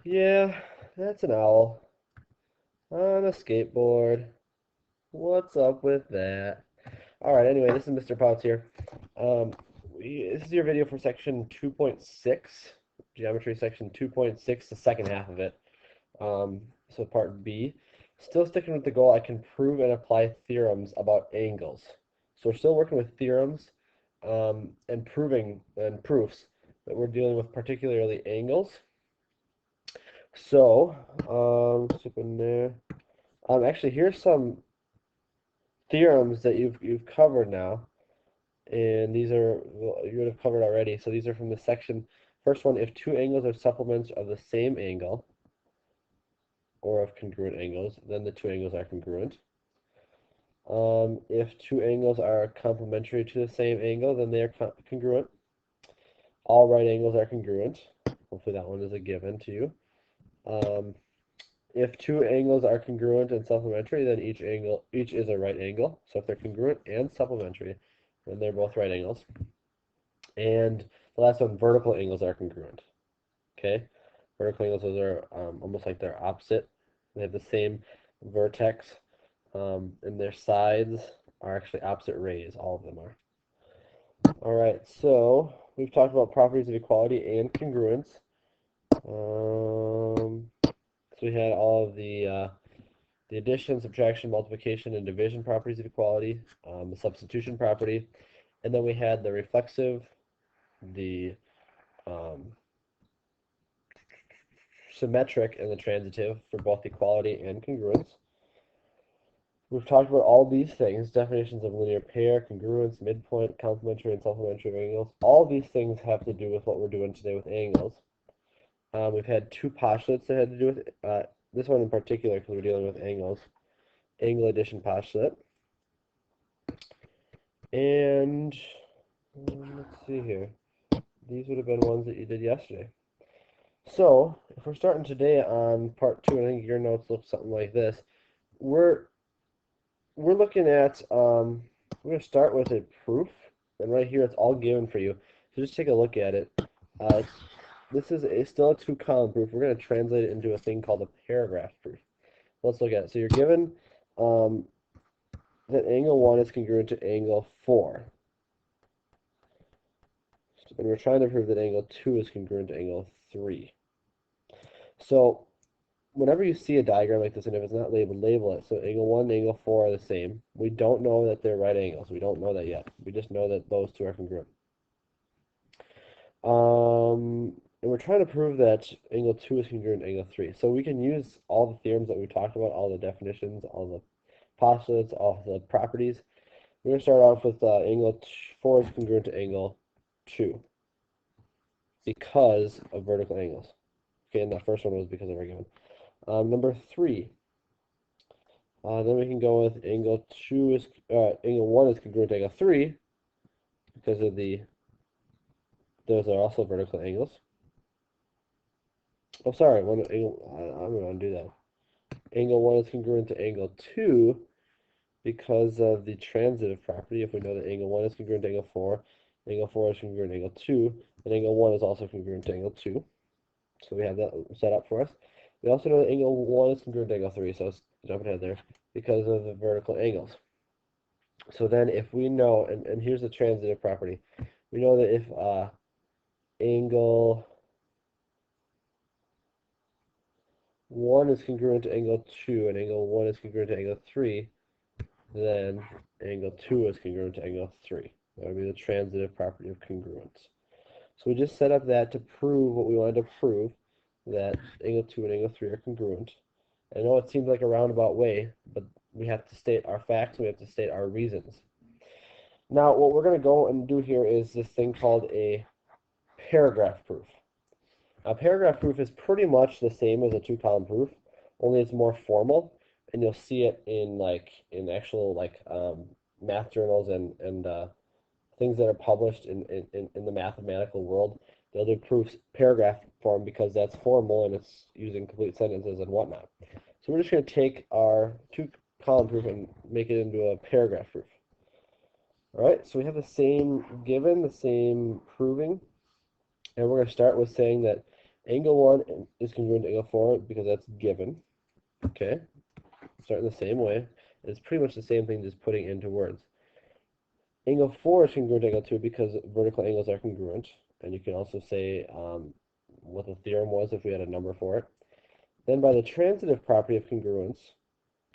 Yeah, that's an owl on a skateboard. What's up with that? All right, anyway, this is Mr. Potts here. This is your video for section 2.6, geometry section 2.6, the second half of it. So part B. Still sticking with the goal, I can prove and apply theorems about angles. So we're still working with theorems and proving and proofs that we're dealing with particularly angles. So, stick in there. Actually, here's some theorems that you've covered now, and these are well, you would have covered already. So these are from the section. First one, if two angles are supplements of the same angle or of congruent angles, then the two angles are congruent. If two angles are complementary to the same angle, then they are congruent. All right angles are congruent. Hopefully that one is a given to you. If two angles are congruent and supplementary, then each is a right angle. So if they're congruent and supplementary, then they're both right angles. And the last one, vertical angles are congruent. Okay, vertical angles, those are almost like they're opposite. They have the same vertex, and their sides are actually opposite rays. All of them are. All right, so we've talked about properties of equality and congruence. So we had all of the addition, subtraction, multiplication, and division properties of equality, the substitution property, and then we had the reflexive, the um, symmetric, and the transitive for both equality and congruence. We've talked about all these things, definitions of linear pair, congruence, midpoint, complementary, and supplementary angles. All these things have to do with what we're doing today with angles. We've had two postulates that had to do with this one in particular because we're dealing with angles. Angle addition postulate. And let's see here. These would have been ones that you did yesterday. So, if we're starting today on part 2, I think your notes look something like this. We're looking at we're going to start with a proof, and right here it's all given for you. So just take a look at it. This is still a two-column proof. We're going to translate it into a thing called a paragraph proof. Let's look at it. So you're given that angle 1 is congruent to angle 4. And we're trying to prove that angle 2 is congruent to angle 3. So whenever you see a diagram like this, and if it's not labeled, label it. So angle 1 and angle 4 are the same. We don't know that they're right angles. We don't know that yet. We just know that those two are congruent. And we're trying to prove that angle 2 is congruent to angle 3. So we can use all the theorems that we talked about, all the definitions, all the postulates, all the properties. We're going to start off with angle 4 is congruent to angle 2 because of vertical angles. Okay, and that first one was because of our given. Number 3. Then we can go with angle 1 is congruent to angle 3 because of those are also vertical angles. Oh, sorry, I'm going to undo that. Angle 1 is congruent to angle 2 because of the transitive property. If we know that angle 1 is congruent to angle 4, angle 4 is congruent to angle 2, and angle 1 is also congruent to angle 2. So we have that set up for us. We also know that angle 1 is congruent to angle 3, so let's jump ahead there, because of the vertical angles. So then if we know, and here's the transitive property, we know that if angle 1 is congruent to angle 2 and angle 1 is congruent to angle 3, then angle 2 is congruent to angle 3. That would be the transitive property of congruence. So we just set up that to prove what we wanted to prove, that angle 2 and angle 3 are congruent. I know it seems like a roundabout way, but we have to state our facts, we have to state our reasons. Now, what we're going to go and do here is this thing called a paragraph proof. A paragraph proof is pretty much the same as a two-column proof, only it's more formal, and you'll see it in actual math journals and things that are published in the mathematical world. They'll do proofs paragraph form because that's formal and it's using complete sentences and whatnot. So we're just going to take our two-column proof and make it into a paragraph proof. All right, so we have the same given, the same proving, and we're going to start with saying that Angle 1 is congruent to angle 4 because that's given. Okay, starting the same way. It's pretty much the same thing, just putting into words. Angle 4 is congruent to angle 2 because vertical angles are congruent. And you can also say what the theorem was if we had a number for it. Then by the transitive property of congruence,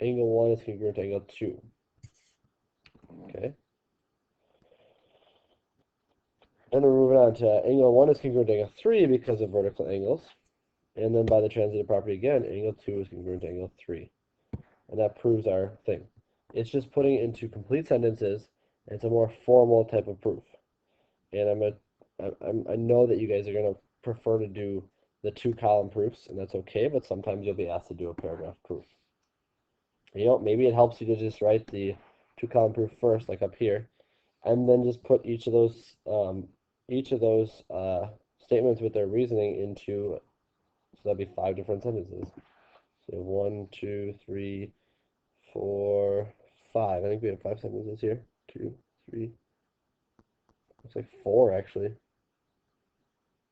angle 1 is congruent to angle 2. Okay. And we're moving on to angle 1 is congruent to angle 3 because of vertical angles. And then by the transitive property again, angle 2 is congruent to angle 3. And that proves our thing. It's just putting it into complete sentences. It's a more formal type of proof. And I know that you guys are going to prefer to do the 2-column proofs, and that's okay, but sometimes you'll be asked to do a paragraph proof. You know, maybe it helps you to just write the 2-column proof first, like up here, and then just put each of those statements with their reasoning into, so that'd be 5 different sentences. So 1, 2, 3, 4, 5. I think we have 5 sentences here. 2, 3. Looks like 4 actually.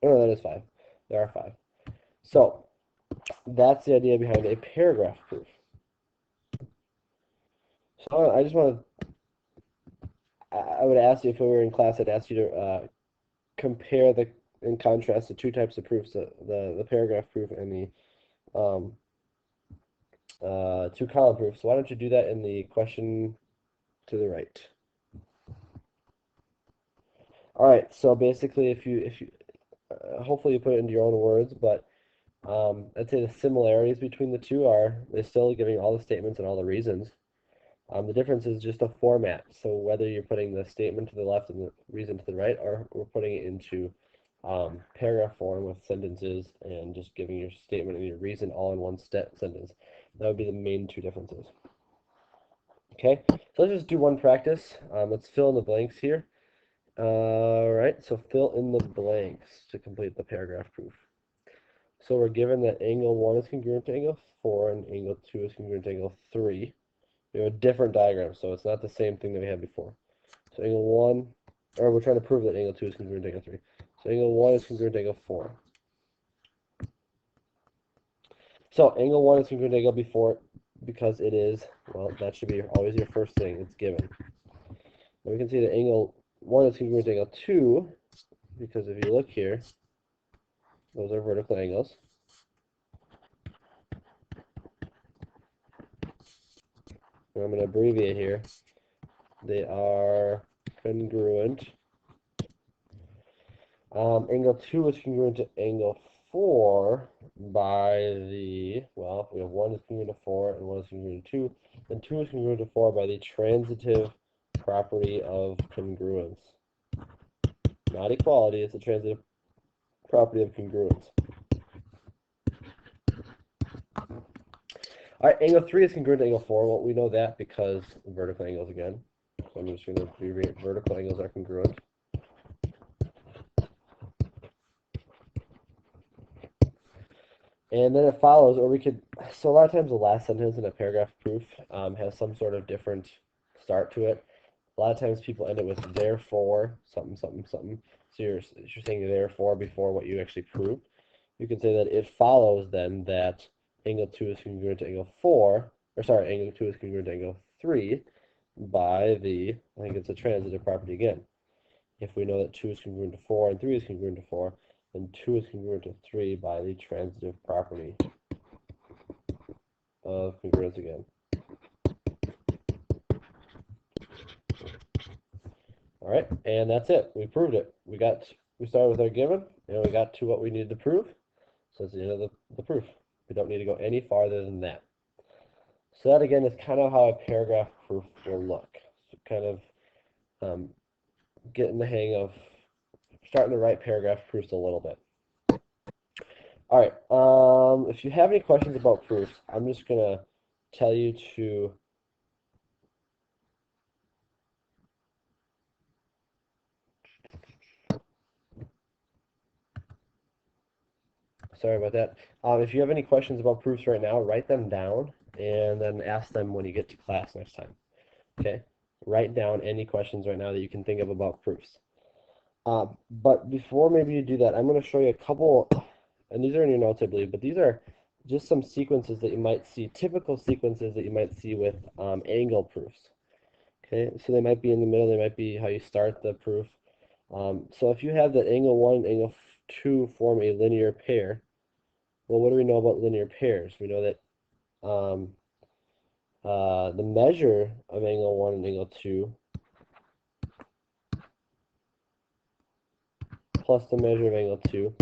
Oh, no, that is 5. There are 5. So that's the idea behind a paragraph proof. So I would ask you, if we were in class, I'd ask you to compare and contrast the 2 types of proofs, the paragraph proof and the 2-column proof. So why don't you do that in the question to the right? All right. So basically, if you hopefully you put it into your own words, but I'd say the similarities between the two are they're still giving all the statements and all the reasons. The difference is just a format. So whether you're putting the statement to the left and the reason to the right, or we're putting it into paragraph form with sentences and just giving your statement and your reason all in one sentence. That would be the main 2 differences. Okay, so let's just do one practice. Let's fill in the blanks here. All right, so fill in the blanks to complete the paragraph proof. So we're given that angle 1 is congruent to angle 4 and angle 2 is congruent to angle 3. We have a different diagram, so it's not the same thing that we had before. So angle 1, or we're trying to prove that angle 2 is congruent to angle 3. So angle 1 is congruent to angle 4. So angle 1 is congruent to angle before because it is, well, that should be always your first thing. It's given. And we can see that angle 1 is congruent to angle 2 because if you look here, those are vertical angles. And I'm going to abbreviate here. They are congruent. Angle 2 is congruent to angle 4 by the, well, we have 1 is congruent to 4 and 1 is congruent to 2, then 2 is congruent to 4 by the transitive property of congruence. Not equality, it's the transitive property of congruence. All right, angle 3 is congruent to angle 4. Well, we know that because vertical angles again. So I'm just going to abbreviate vertical angles are congruent. And then it follows, or we could, so a lot of times the last sentence in a paragraph proof has some sort of different start to it. A lot of times people end it with therefore, something, something, something. So you're saying therefore before what you actually proved. You can say that it follows then that angle 2 is congruent to angle 4, or sorry, angle 2 is congruent to angle 3 by the, I think it's a transitive property again. If we know that 2 is congruent to 4 and 3 is congruent to 4, then 2 is congruent to 3 by the transitive property of congruence again. All right, and that's it. We proved it. We started with our given, and we got to what we needed to prove. So that's the end of the proof. We don't need to go any farther than that. So that again is kind of how a paragraph proof will look. So kind of getting the hang of starting to write paragraph proofs a little bit. All right. If you have any questions about proofs, I'm just gonna tell you to sorry about that. If you have any questions about proofs right now, write them down and then ask them when you get to class next time. Okay? Write down any questions right now that you can think of about proofs. But before maybe you do that, I'm going to show you a couple and these are in your notes, I believe, but these are just some sequences that you might see, typical sequences that you might see with angle proofs. Okay, so they might be in the middle, they might be how you start the proof. So if you have that angle 1 and angle 2 form a linear pair, well, what do we know about linear pairs? We know that the measure of angle 1 and angle 2 plus the measure of angle 2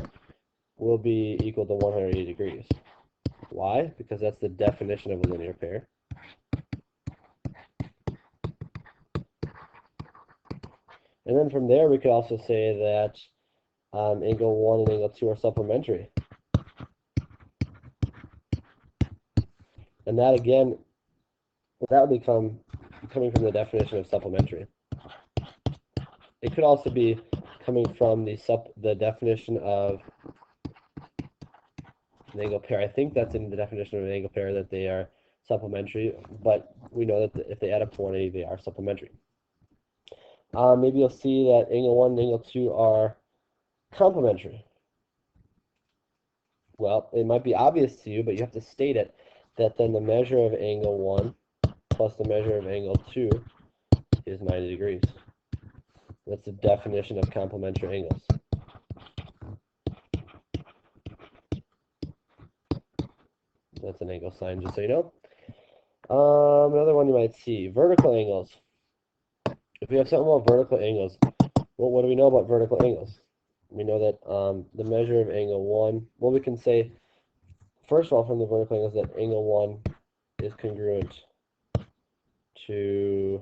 will be equal to 180 degrees. Why? Because that's the definition of a linear pair. And then from there, we could also say that angle 1 and angle 2 are supplementary. And that, again, that would become coming from the definition of supplementary. It could also be coming from the definition of an angle pair. I think that's in the definition of an angle pair that they are supplementary, but we know that if they add up to 180, they are supplementary. Maybe you'll see that angle 1 and angle 2 are complementary. Well, it might be obvious to you, but you have to state it, that then the measure of angle 1 plus the measure of angle 2 is 90 degrees. That's the definition of complementary angles. That's an angle sign, just so you know. Another one you might see, vertical angles. If we have something about vertical angles, well, what do we know about vertical angles? We know that the measure of angle 1, well, we can say, first of all, from the vertical angles, that angle 1 is congruent to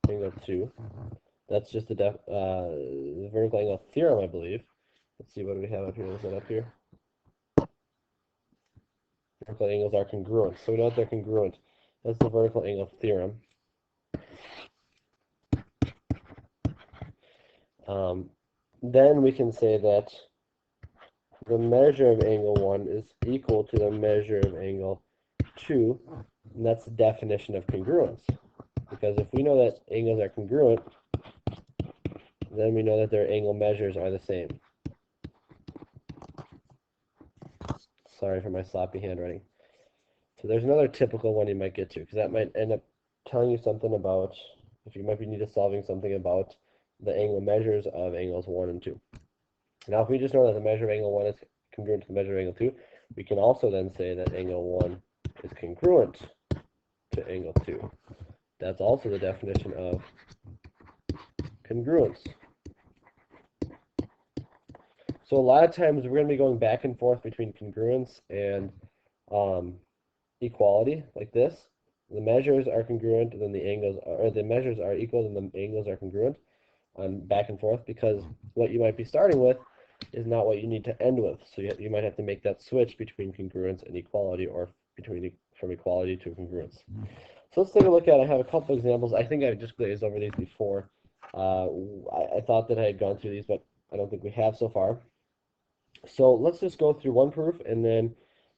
angle 2. That's just the vertical angle theorem, I believe. Let's see, what do we have up here? Is that up here? Vertical angles are congruent. So we know that they're congruent. That's the vertical angle theorem. Then we can say that the measure of angle 1 is equal to the measure of angle 2, and that's the definition of congruence. Because if we know that angles are congruent, then we know that their angle measures are the same. Sorry for my sloppy handwriting. So there's another typical one you might get to, because that might end up telling you something about, if you might be needed solving something about the angle measures of angles 1 and 2. Now, if we just know that the measure of angle 1 is congruent to the measure of angle 2, we can also then say that angle 1 is congruent to angle 2. That's also the definition of congruence. So a lot of times we're going to be going back and forth between congruence and equality, like this. The measures are congruent, and then the angles are, or the measures are equal, and the angles are congruent. Back and forth, because what you might be starting with is not what you need to end with. So you might have to make that switch between congruence and equality, or from equality to congruence. So let's take a look at, I have a couple examples. I think I just glazed over these before. I thought that I had gone through these, but I don't think we have so far. So let's just go through one proof, and then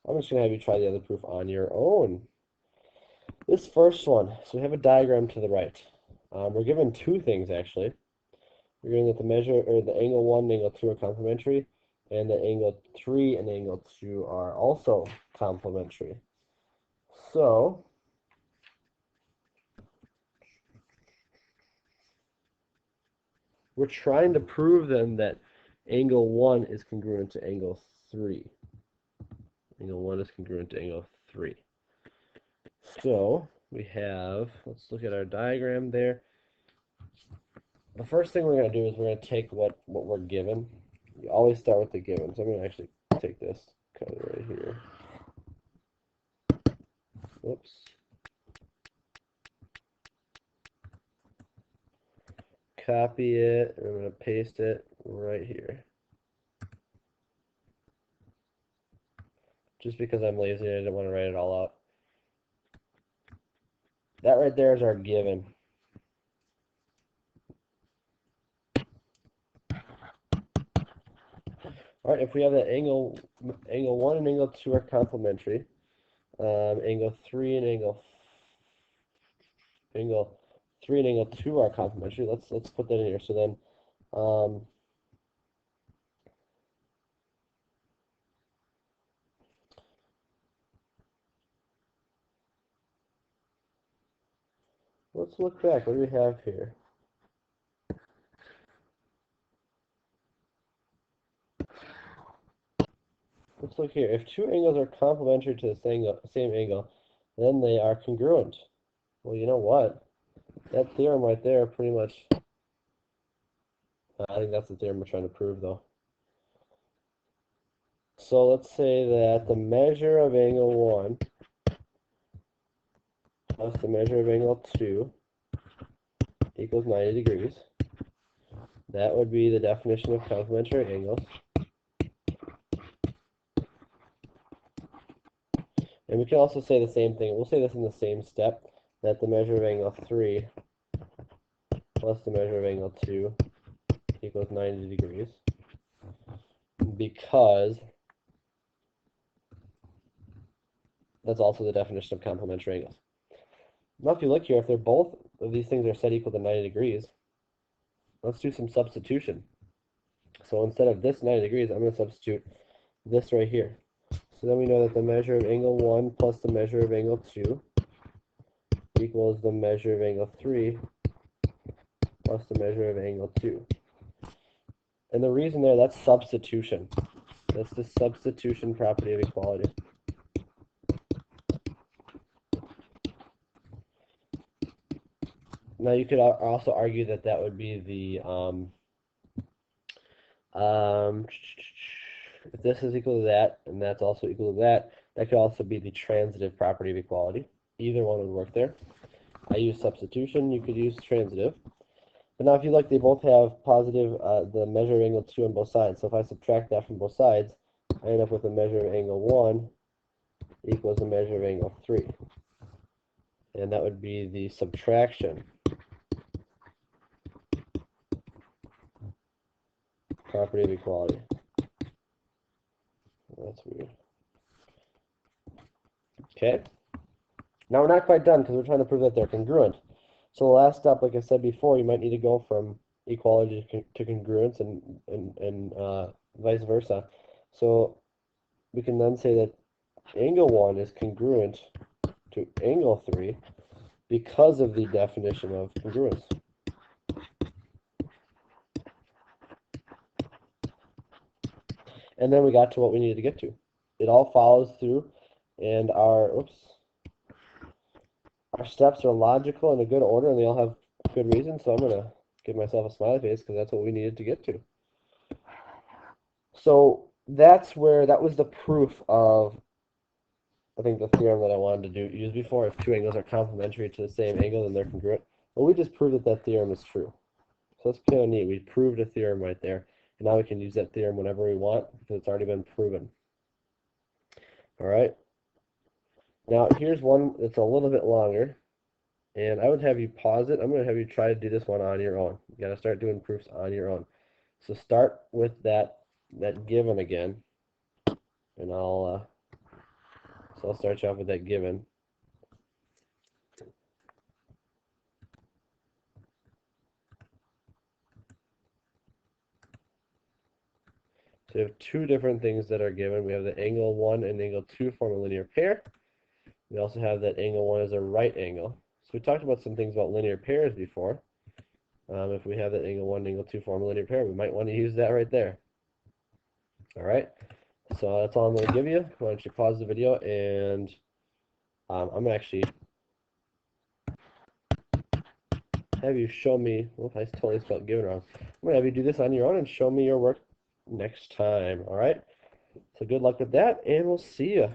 I'm just going to have you try the other proof on your own. This first one, so we have a diagram to the right. We're given two things, actually. We're given that the measure, or the angle 1 and angle 2 are complementary, and the angle 3 and angle 2 are also complementary. So we're trying to prove then that angle 1 is congruent to angle 3. Angle 1 is congruent to angle 3. So we have, let's look at our diagram there. The first thing we're going to do is we're going to take what we're given. You always start with the given. So I'm going to actually take this, cut it right here. Whoops. Copy it, and I'm going to paste it right here. Just because I'm lazy, I didn't want to write it all out. That right there is our given. All right, if we have that angle 1 and angle 2 are complementary, angle 3 and angle 3 and angle 2 are complementary. Let's put that in here. So then Let's look back. What do we have here? Let's look here. If two angles are complementary to the same angle, then they are congruent. Well, you know what? That theorem right there pretty much, I think that's the theorem we're trying to prove, though. So let's say that the measure of angle 1 plus the measure of angle 2 equals 90 degrees. That would be the definition of complementary angles. And we can also say the same thing. We'll say this in the same step, that the measure of angle 3 plus the measure of angle 2 equals 90 degrees. Because that's also the definition of complementary angles. Now if you look here, if they're both of these things are set equal to 90 degrees, let's do some substitution. So instead of this 90 degrees, I'm going to substitute this right here. So then we know that the measure of angle 1 plus the measure of angle 2 equals the measure of angle 3 plus the measure of angle 2. And the reason there, that's substitution. That's the substitution property of equality. Now you could also argue that that would be the, if this is equal to that, and that's also equal to that, that could also be the transitive property of equality. Either one would work there. I use substitution, you could use transitive. But now if you look, they both have positive, the measure of angle 2 on both sides. So if I subtract that from both sides, I end up with a measure of angle 1 equals a measure of angle 3. And that would be the subtraction property of equality. That's weird. Okay. Now we're not quite done because we're trying to prove that they're congruent. So the last step, like I said before, you might need to go from equality to congruence and vice versa. So we can then say that angle 1 is congruent to angle 3 because of the definition of congruence. And then we got to what we needed to get to. It all follows through, and our steps are logical and in a good order, and they all have good reasons. So I'm going to give myself a smiley face because that's what we needed to get to. So that was the proof of, I think, the theorem that I wanted to use before. If two angles are complementary to the same angle, then they're congruent. Well, we just proved that theorem is true. So that's kind of neat. We proved a theorem right there. And now we can use that theorem whenever we want because it's already been proven. All right. Now here's one that's a little bit longer. And I would have you pause it. I'm going to have you try to do this one on your own. You got to start doing proofs on your own. So start with that given again. And I'll start you off with that given. So we have two different things that are given. We have the angle 1 and angle 2 form a linear pair. We also have that angle 1 is a right angle. So we talked about some things about linear pairs before. If we have that angle 1 and angle 2 form a linear pair, we might want to use that right there. All right. So that's all I'm going to give you. Why don't you pause the video, and I'm going to actually have you show me, well, I totally spelled given wrong. I'm going to have you do this on your own and show me your work next time. All right. So good luck with that, and we'll see you.